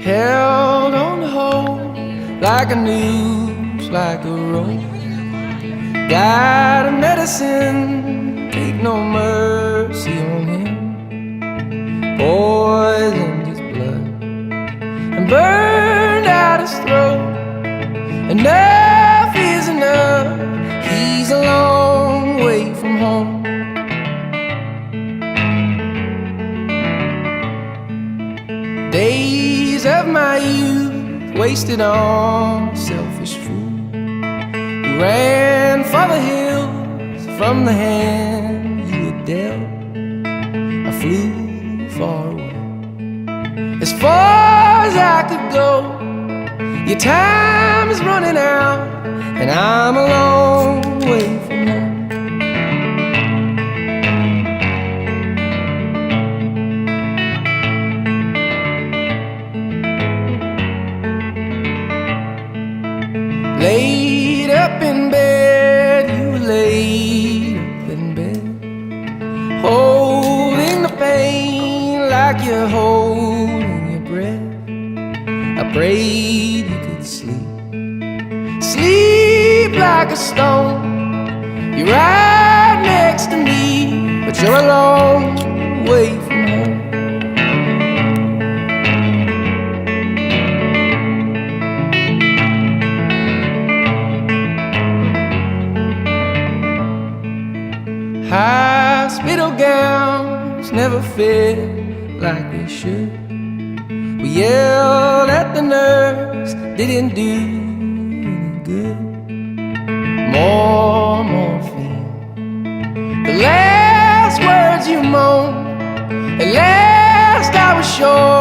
held on to hope like a noose, like a rope. Got a medicine, take no mercy on him. Poisoned his blood and burned out his throat. Enough is enough, he's a long way from home. Days of my youth wasted on selfish fool who ran for the hills from the hand you had dealt. I flew far away, as far as I could go. Your time is running out, and I'm a long way from home. Laid up in bed, you were laid up in bed, holding the pain like you're holding your breath. I prayed you could sleep, sleep like a stone. You're right next to me, but you're a long way from home. Hospital gowns never fit like they should. We yelled at the nurse, didn't do any good. More morphine, the last words you moaned. At last I was sure